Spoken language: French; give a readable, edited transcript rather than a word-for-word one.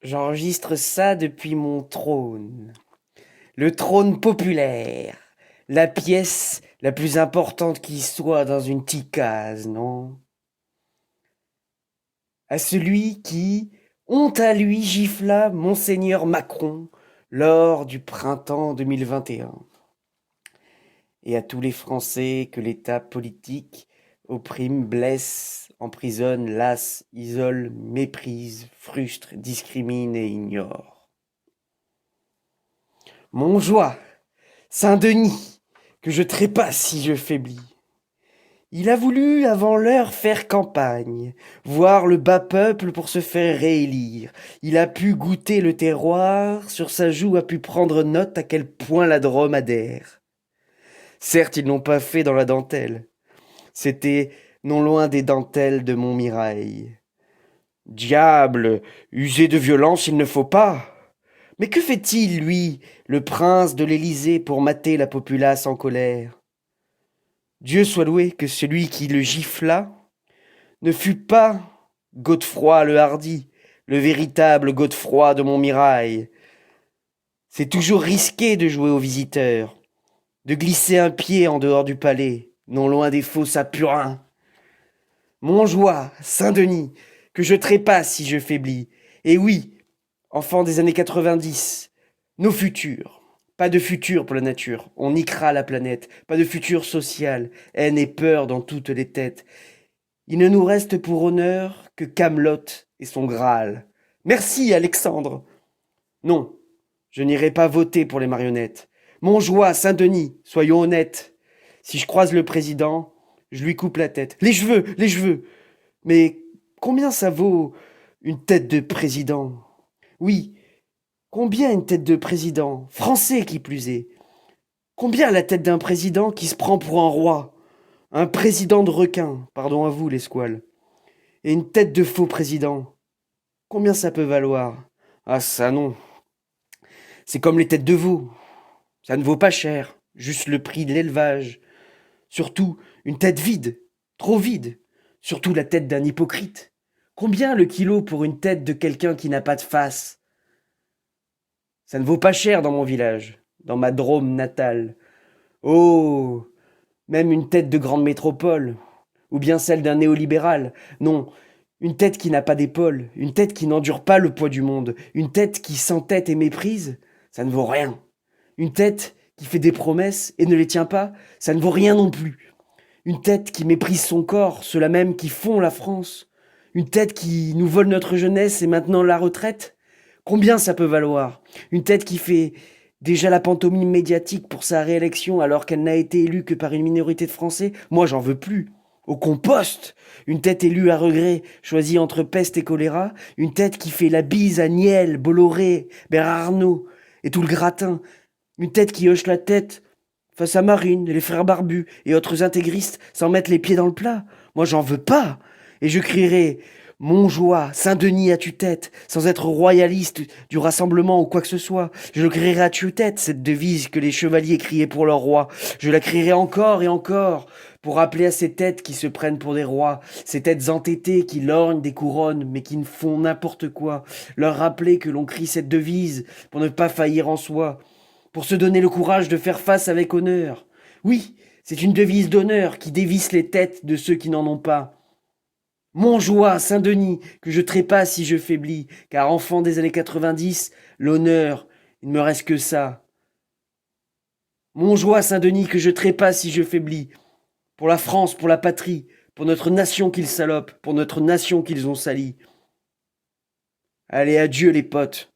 J'enregistre ça depuis mon trône. Le trône populaire. La pièce la plus importante qui soit dans une petite case, non? À celui qui, honte à lui, gifla Monseigneur Macron lors du printemps 2021. Et à tous les Français que l'État politique opprime, blesse, emprisonne, lasse, isole, méprise, frustre, discrimine et ignore. Montjoie, Saint-Denis, que je trépasse si je faiblis. Il a voulu avant l'heure faire campagne, voir le bas peuple pour se faire réélire. Il a pu goûter le terroir, sur sa joue a pu prendre note à quel point la Drôme adhère. Certes, ils n'ont pas fait dans la dentelle. C'était non loin des dentelles de Montmirail. Diable, user de violence il ne faut pas. Mais que fait-il, lui, le prince de l'Élysée, pour mater la populace en colère? Dieu soit loué que celui qui le gifla ne fut pas Godefroy le hardi, le véritable Godefroy de Montmirail. C'est toujours risqué de jouer aux visiteurs, de glisser un pied en dehors du palais, non loin des fosses à Purin. Montjoie, Saint-Denis, que je trépasse si je faiblis. Et oui, enfants des années 90, nos futurs. Pas de futur pour la nature, on niquera la planète. Pas de futur social, haine et peur dans toutes les têtes. Il ne nous reste pour honneur que Camelot et son Graal. Merci, Alexandre. Non, je n'irai pas voter pour les marionnettes. Montjoie, Saint-Denis, soyons honnêtes. Si je croise le président, je lui coupe la tête. Les cheveux, les cheveux. Mais combien ça vaut une tête de président? Oui, combien une tête de président, français qui plus est? Combien la tête d'un président qui se prend pour un roi? Un président de requin, pardon à vous les squales. Et une tête de faux président, combien ça peut valoir? Ah ça non, c'est comme les têtes de veau, ça ne vaut pas cher, juste le prix de l'élevage. Surtout une tête vide, trop vide, surtout la tête d'un hypocrite. Combien le kilo pour une tête de quelqu'un qui n'a pas de face? Ça ne vaut pas cher dans mon village, dans ma Drôme natale. Oh, même une tête de grande métropole, ou bien celle d'un néolibéral. Non, une tête qui n'a pas d'épaule, une tête qui n'endure pas le poids du monde, une tête qui s'entête et méprise, ça ne vaut rien. Une tête qui fait des promesses et ne les tient pas, ça ne vaut rien non plus. Une tête qui méprise son corps, ceux-là même qui font la France. Une tête qui nous vole notre jeunesse et maintenant la retraite. Combien ça peut valoir? Une tête qui fait déjà la pantomime médiatique pour sa réélection alors qu'elle n'a été élue que par une minorité de Français? Moi, j'en veux plus. Au compost, une tête élue à regret, choisie entre peste et choléra, une tête qui fait la bise à Niel, Bolloré, Bernard Arnault et tout le gratin, une tête qui hoche la tête face à Marine, les frères barbus et autres intégristes sans mettre les pieds dans le plat. Moi, j'en veux pas. Et je crierai Montjoie, Saint-Denis à tue-tête, sans être royaliste du rassemblement ou quoi que ce soit. Je le crierai à tue-tête, cette devise que les chevaliers criaient pour leur roi. Je la crierai encore et encore, pour rappeler à ces têtes qui se prennent pour des rois, ces têtes entêtées qui lorgnent des couronnes mais qui ne font n'importe quoi, leur rappeler que l'on crie cette devise pour ne pas faillir en soi, pour se donner le courage de faire face avec honneur. Oui, c'est une devise d'honneur qui dévisse les têtes de ceux qui n'en ont pas. Montjoie, Saint-Denis, que je trépasse si je faiblis, car enfant des années 90, l'honneur, il ne me reste que ça. Montjoie, Saint-Denis, que je trépasse si je faiblis, pour la France, pour la patrie, pour notre nation qu'ils salopent, pour notre nation qu'ils ont salie. Allez, adieu les potes.